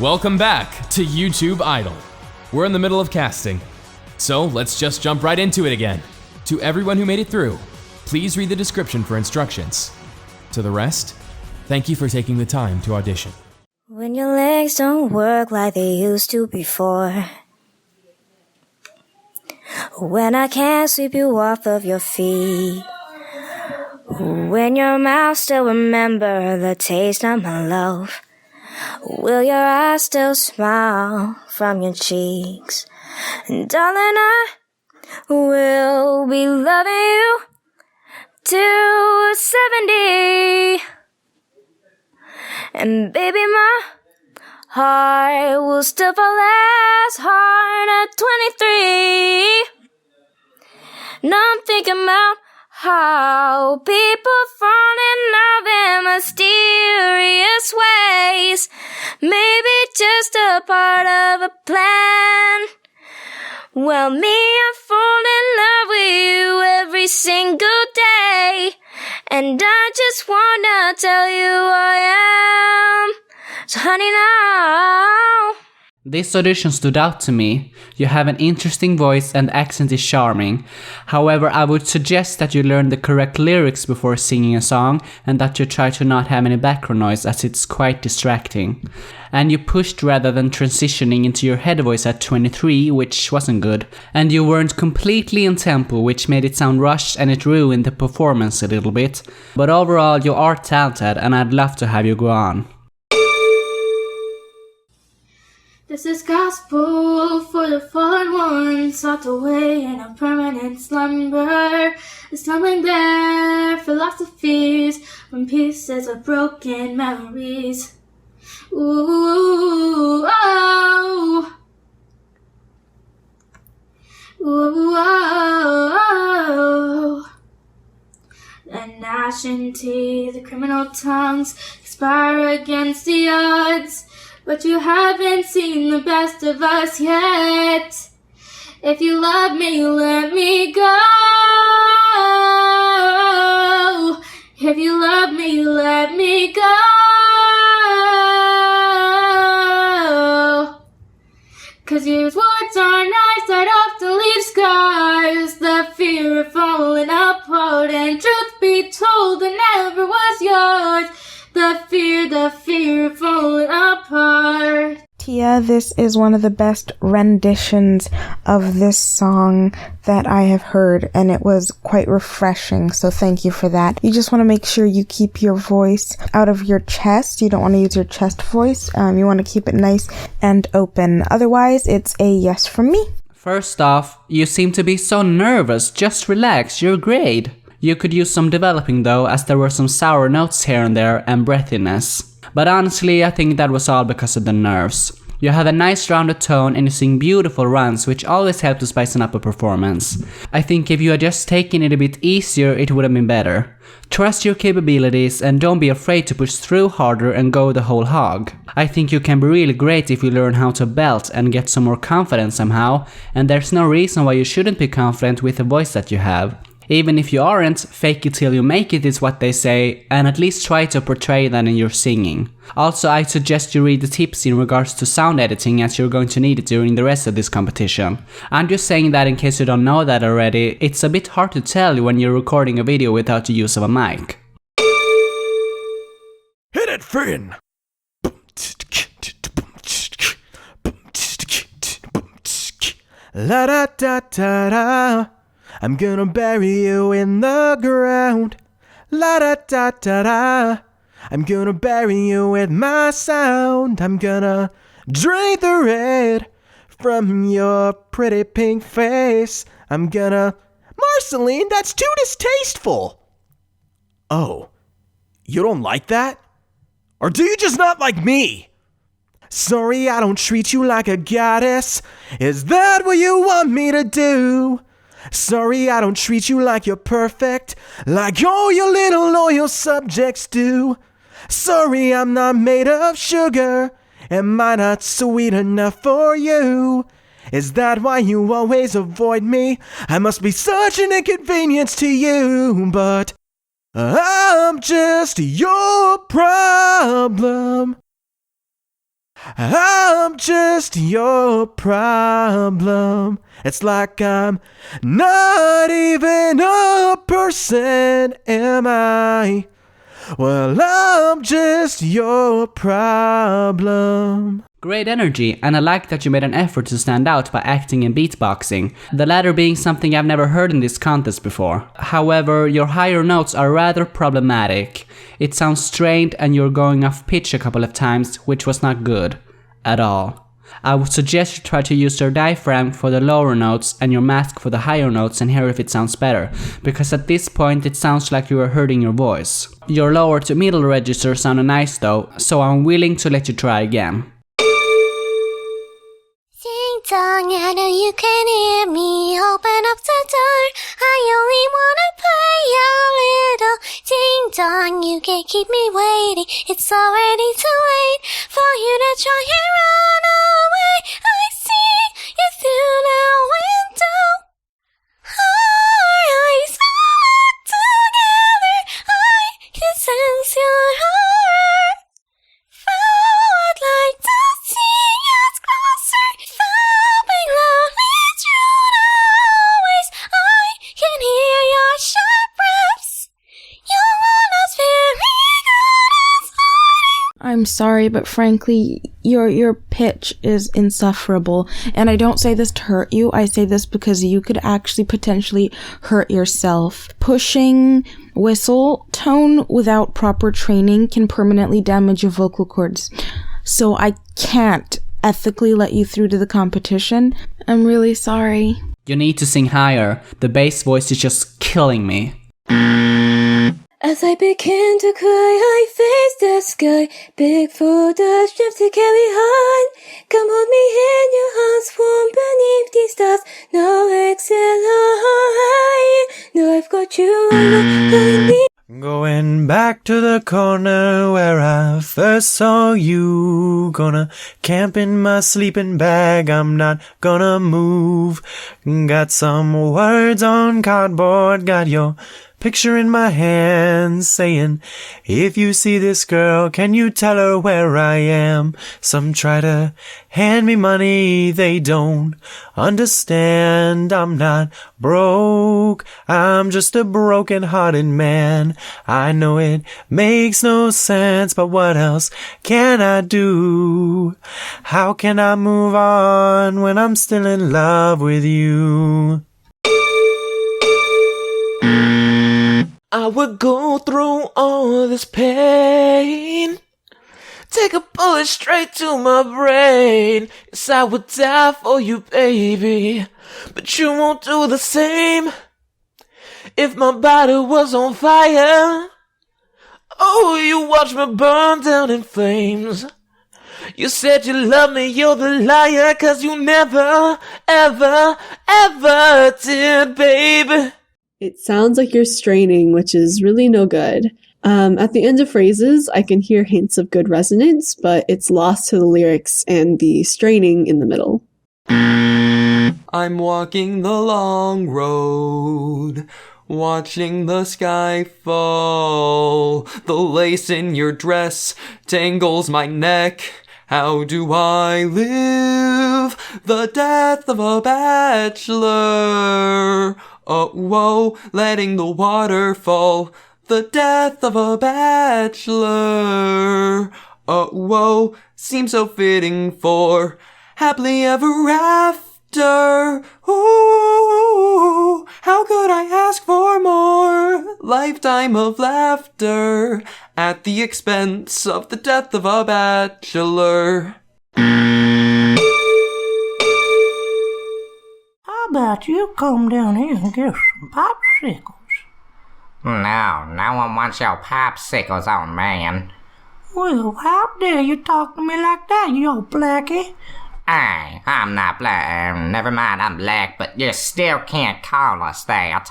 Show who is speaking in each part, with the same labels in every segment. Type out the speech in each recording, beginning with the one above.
Speaker 1: Welcome back to YouTube Idol. We're in the middle of casting, so let's just jump right into it again. To everyone who made it through, please read the description for instructions. To the rest, thank you for taking the time to audition.
Speaker 2: When your legs don't work like they used to before. When I can't sweep you off of your feet. When your mouth still remember the taste of my love. Will your eyes still smile from your cheeks? And darling, I will be loving you to 70. And baby, my heart will still fall as hard at 23. Now I'm thinking about how people fall in love in mysterious ways. Maybe just a part of a plan. Well, me, I fall in love with you every single day. And I just wanna tell you I am. So honey, now.
Speaker 3: This audition stood out to me. You have an interesting voice and accent is charming. However, I would suggest that you learn the correct lyrics before singing a song and that you try to not have any background noise as it's quite distracting. And you pushed rather than transitioning into your head voice at 23, which wasn't good. And you weren't completely in tempo, which made it sound rushed and it ruined the performance a little bit. But overall, you are talented and I'd love to have you go on.
Speaker 4: This is gospel for the fallen ones, locked away in a permanent slumber. Slumbering their philosophies from pieces of broken memories. Ooh, oh. Ooh, oh. The gnash and teeth, the criminal tongues conspire against the odds. But you haven't seen the best of us yet. If you love me, let me go. If you love me, let me go. 'Cause yours words are nice that often leave scars. The fear of falling apart, and truth be told, it never was yours. The fear of falling apart.
Speaker 5: Tia, this is one of the best renditions of this song that I have heard, and it was quite refreshing, so thank you for that. You just want to make sure you keep your voice out of your chest. You don't want to use your chest voice. You want to keep it nice and open. Otherwise, it's a yes from me.
Speaker 3: First off, you seem to be so nervous. Just relax, you're great. You could use some developing though, as there were some sour notes here and there and breathiness. But honestly, I think that was all because of the nerves. You have a nice rounded tone and you sing beautiful runs, which always help to spice up a performance. I think if you had just taken it a bit easier, it would have been better. Trust your capabilities and don't be afraid to push through harder and go the whole hog. I think you can be really great if you learn how to belt and get some more confidence somehow, and there's no reason why you shouldn't be confident with the voice that you have. Even if you aren't, fake it till you make it is what they say, and at least try to portray that in your singing. Also, I suggest you read the tips in regards to sound editing, as you're going to need it during the rest of this competition. I'm just saying that in case you don't know that already. It's a bit hard to tell when you're recording a video without the use of a mic.
Speaker 6: Hit it, Finn! La da da da da. I'm gonna bury you in the ground. La da da da da. I'm gonna bury you with my sound. I'm gonna drink the red from your pretty pink face. I'm gonna... Marceline, that's too distasteful. Oh, you don't like that? Or do you just not like me? Sorry, I don't treat you like a goddess. Is that what you want me to do? Sorry, I don't treat you like you're perfect, like all your little loyal subjects do. Sorry, I'm not made of sugar. Am I not sweet enough for you? Is that why you always avoid me? I must be such an inconvenience to you, but I'm just your problem. I'm just your problem. It's like I'm not even a person, am I? Well, I'm just your problem.
Speaker 3: Great energy, and I like that you made an effort to stand out by acting and beatboxing, the latter being something I've never heard in this contest before. However, your higher notes are rather problematic. It sounds strained and you're going off pitch a couple of times, which was not good. At all. I would suggest you try to use your diaphragm for the lower notes and your mask for the higher notes and hear if it sounds better, because at this point it sounds like you are hurting your voice. Your lower to middle register sounded nice though, so I'm willing to let you try again.
Speaker 7: Ding dong, I know you can hear me. Open up the door. I only wanna play a little. Ding dong, you can't keep me waiting. It's already too late for you to try and run away. I see you through the window. Our eyes are locked together. I can sense your heart. I'd like to see us closer. Thumping loudly through the hallways. I can hear your sharp breaths. You want us very good at hiding.
Speaker 5: I'm sorry, but frankly, your pitch is insufferable. And I don't say this to hurt you. I say this because you could actually potentially hurt yourself. Pushing whistle tone without proper training can permanently damage your vocal cords. So I can't ethically let you through to the competition. I'm really sorry.
Speaker 3: You need to sing higher. The bass voice is just killing me.
Speaker 2: As I begin to cry, I face the sky. Big for the strength to carry on. Come hold me in your arms, warm beneath these stars. No exhale, no, I've got you on me.
Speaker 6: Going back to the corner where I first saw you. Gonna camp in my sleeping bag, I'm not gonna move. Got some words on cardboard, got your picture in my hand saying, if you see this girl, can you tell her where I am? Some try to hand me money, they don't understand. I'm not broke, I'm just a broken-hearted man. I know it makes no sense, but what else can I do? How can I move on when I'm still in love with you? I would go through all this pain, take a bullet straight to my brain. Yes, I would die for you, baby, but you won't do the same. If my body was on fire, oh, you watch me burn down in flames. You said you love me, you're the liar, 'cause you never, ever, ever did, baby.
Speaker 8: It sounds like you're straining, which is really no good. At the end of phrases, I can hear hints of good resonance, but it's lost to the lyrics and the straining in the middle.
Speaker 9: I'm walking the long road, watching the sky fall. The lace in your dress tangles my neck. How do I live the death of a bachelor? Oh, whoa, letting the water fall. The death of a bachelor. Oh, whoa, seems so fitting for happily ever after. Ooh, how could I ask for more? Lifetime of laughter at the expense of the death of a bachelor.
Speaker 10: How about you come down here and get some popsicles?
Speaker 11: No one wants your popsicles, old man.
Speaker 10: Well, how dare you talk to me like that, you old blackie?
Speaker 11: Hey, I'm not black. Never mind, I'm black, but you still can't call us that.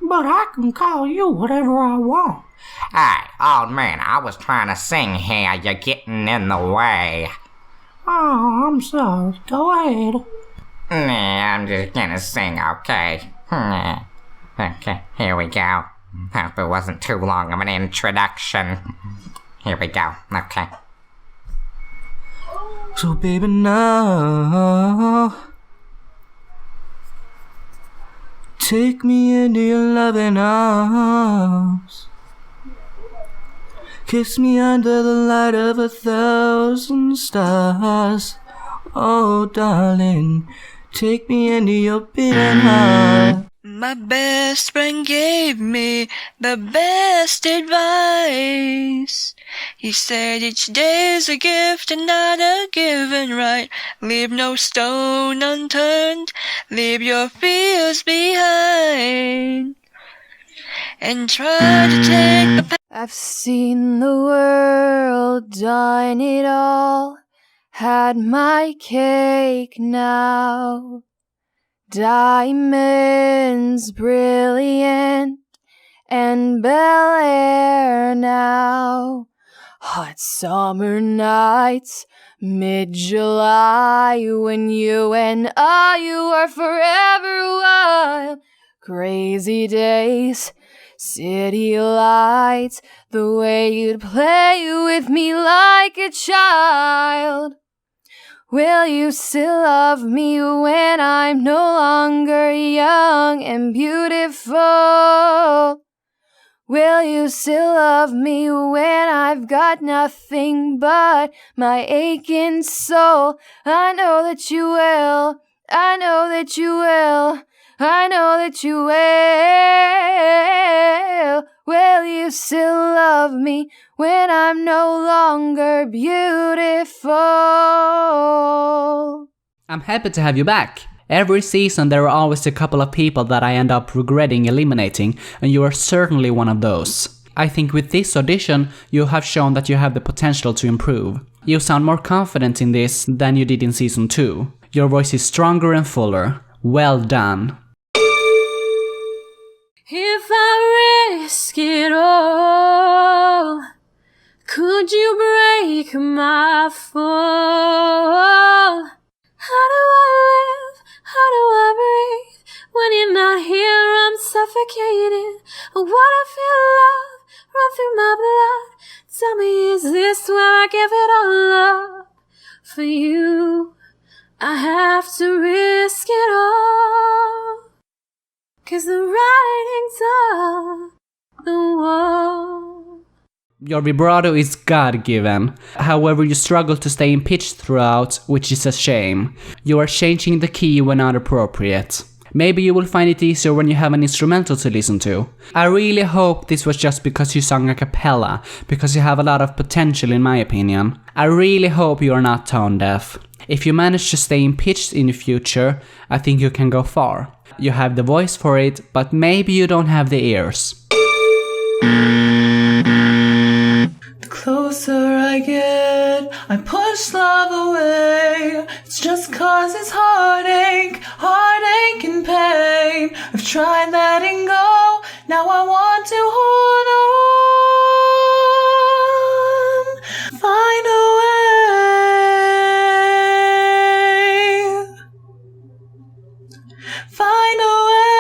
Speaker 10: But I can call you whatever I want.
Speaker 11: Hey, old man, I was trying to sing here. You're getting in the way.
Speaker 10: Oh, I'm sorry. Go ahead.
Speaker 11: Nah, I'm just gonna sing, okay? Okay, here we go. Hope it wasn't too long of an introduction. Here we go, okay.
Speaker 9: So baby now, take me into your loving arms. Kiss me under the light of 1,000 stars. Oh darling, take me into your beating heart.
Speaker 12: My best friend gave me the best advice. He said each day's a gift and not a given right. Leave no stone unturned, leave your fears behind, and try to take the path.
Speaker 2: I've seen the world, done it all, had my cake now. Diamonds brilliant and Bel Air now. Hot summer nights, mid-July, when you and I were forever wild. Crazy days, city lights, the way you'd play with me like a child. Will you still love me when I'm no longer young and beautiful? Will you still love me when I've got nothing but my aching soul? I know that you will, I know that you will, I know that you will. Will you still love me when I'm no longer beautiful?
Speaker 3: I'm happy to have you back. Every season there are always a couple of people that I end up regretting eliminating, and you are certainly one of those. I think with this audition, you have shown that you have the potential to improve. You sound more confident in this than you did in season 2. Your voice is stronger and fuller. Well done.
Speaker 4: If I risk it all, could you break my fall? How do I live? How do I breathe? When you're not here, I'm suffocating. I wanna feel love run through my blood. Tell me, is this where I give it all up? For you, I have to risk it all. 'Cause the writing's on the wall.
Speaker 3: Your vibrato is God-given. However, you struggle to stay in pitch throughout, which is a shame. You are changing the key when not appropriate. Maybe you will find it easier when you have an instrumental to listen to. I really hope this was just because you sung a cappella, because you have a lot of potential in my opinion. I really hope you are not tone deaf. If you manage to stay in pitch in the future, I think you can go far. You have the voice for it, but maybe you don't have the ears.
Speaker 13: The closer I get, I push love away. It's just 'cause it's heartache and pain. I've tried letting go, now I want to hold on. Find a way. Find a way.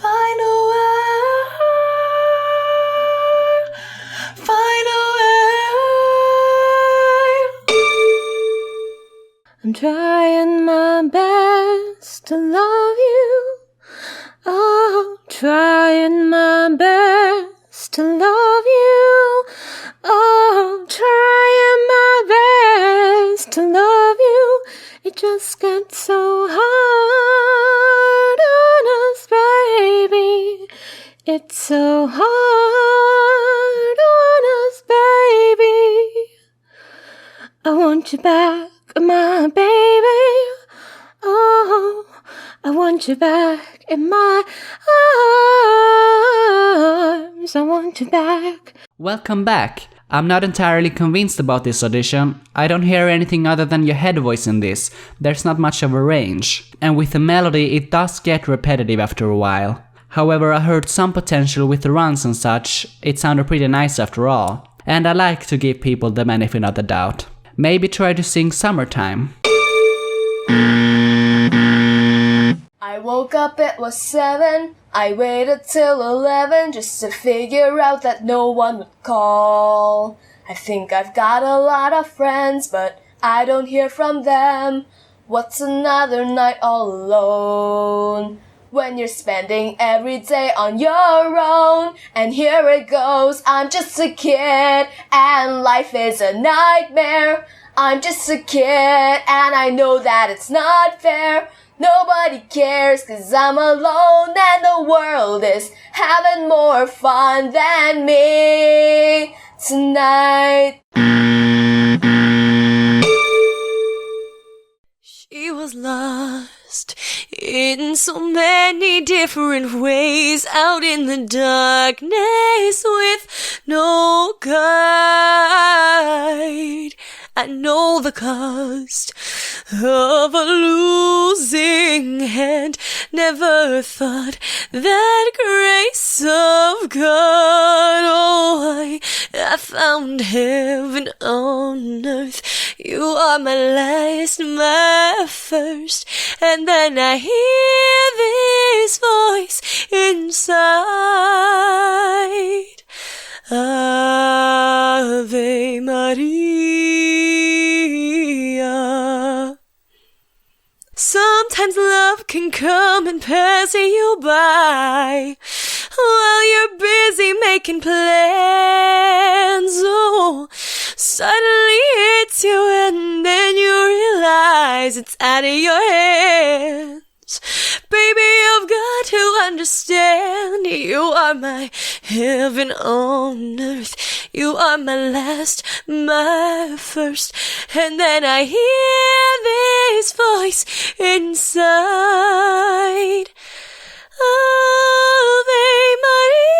Speaker 13: Find a way. Find a way.
Speaker 4: I'm trying my best to love you. Oh, trying my best to love you. Oh, trying my best to love you. It just gets so hard on us, baby. It's so hard on us, baby. I want you back, my baby. Oh, I want you back in my arms. I want you back.
Speaker 3: Welcome back. I'm not entirely convinced about this audition. I don't hear anything other than your head voice in this. There's not much of a range. And with the melody, it does get repetitive after a while. However, I heard some potential with the runs and such. It sounded pretty nice after all. And I like to give people the benefit of the doubt. Maybe try to sing Summertime.
Speaker 2: I woke up, it was 7. I waited till 11 just to figure out that no one would call. I think I've got a lot of friends, but I don't hear from them. What's another night all alone? When you're spending every day on your own. And here it goes, I'm just a kid, and life is a nightmare. I'm just a kid, and I know that it's not fair. Nobody cares, 'cause I'm alone, and the world is having more fun than me tonight.
Speaker 14: She was lost in so many different ways, out in the darkness with no guide. I know the cost of a losing hand. Never thought that grace of God. Oh, I found heaven on earth. You are my last, my first. And then I hear this voice inside. Ave Maria. Sometimes love can come and pass you by while you're busy making plans. Oh, suddenly hits you and then you realize it's out of your hands. Baby, you've got to understand, you are my heaven on earth. You are my last, my first. And then I hear this voice inside. Ave Maria.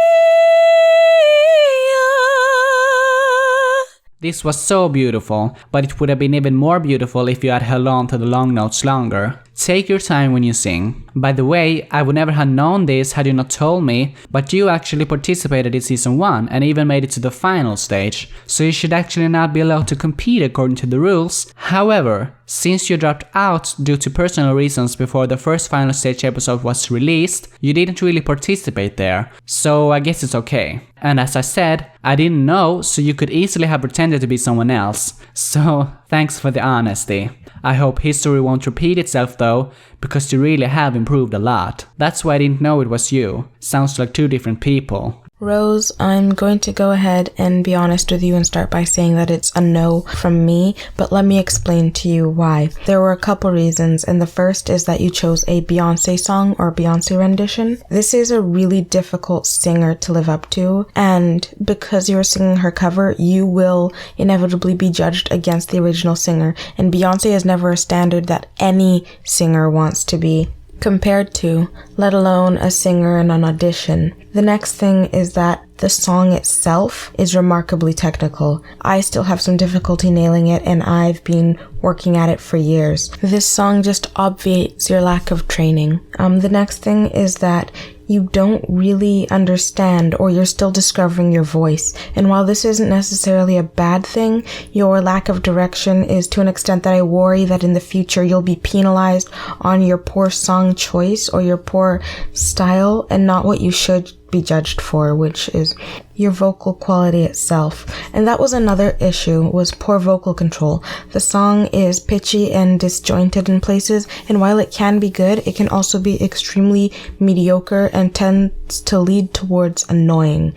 Speaker 3: This was so beautiful, but it would have been even more beautiful if you had held on to the long notes longer. Take your time when you sing. By the way, I would never have known this had you not told me, but you actually participated in season 1 and even made it to the final stage, so you should actually not be allowed to compete according to the rules. However, since you dropped out due to personal reasons before the first final stage episode was released, you didn't really participate there, so I guess it's okay. And as I said, I didn't know, so you could easily have pretended to be someone else. So, thanks for the honesty. I hope history won't repeat itself though, because you really have improved a lot. That's why I didn't know it was you. Sounds like two different people.
Speaker 5: Rose, I'm going to go ahead and be honest with you and start by saying that it's a no from me, but let me explain to you why. There were a couple reasons, and the first is that you chose a Beyonce song or Beyonce rendition. This is a really difficult singer to live up to, and because you're singing her cover, you will inevitably be judged against the original singer, and Beyonce is never a standard that any singer wants to be compared to, let alone a singer in an audition. The next thing is that the song itself is remarkably technical. I still have some difficulty nailing it, and I've been working at it for years. This song just obviates your lack of training. The next thing is that you don't really understand, or you're still discovering your voice. And while this isn't necessarily a bad thing, your lack of direction is to an extent that I worry that in the future you'll be penalized on your poor song choice or your poor style and not what you should be judged for, which is your vocal quality itself. And that was another issue, was poor vocal control. The song is pitchy and disjointed in places, and while it can be good, it can also be extremely mediocre and tends to lead towards annoying.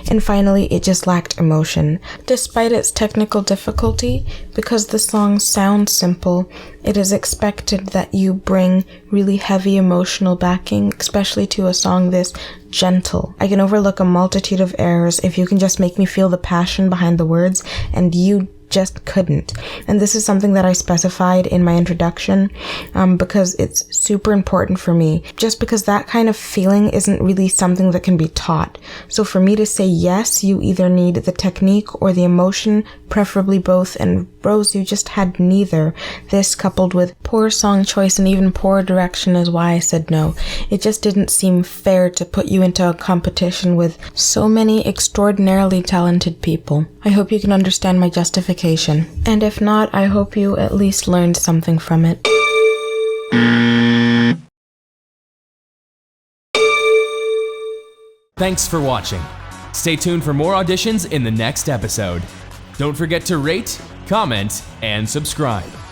Speaker 5: And finally, it just lacked emotion. Despite its technical difficulty, because the song sounds simple, it is expected that you bring really heavy emotional backing, especially to a song this gentle. I can overlook a multitude of errors if you can just make me feel the passion behind the words, and you just couldn't. And this is something that I specified in my introduction because it's super important for me, just because that kind of feeling isn't really something that can be taught. So for me to say yes, you either need the technique or the emotion, preferably both, and Rose, you just had neither. This coupled with poor song choice and even poor direction is why I said no. It just didn't seem fair to put you into a competition with so many extraordinarily talented people. I hope you can understand my justification. And if not, I hope you at least learned something from it.
Speaker 1: Thanks for watching. Stay tuned for more auditions in the next episode. Don't forget to rate, comment, and subscribe.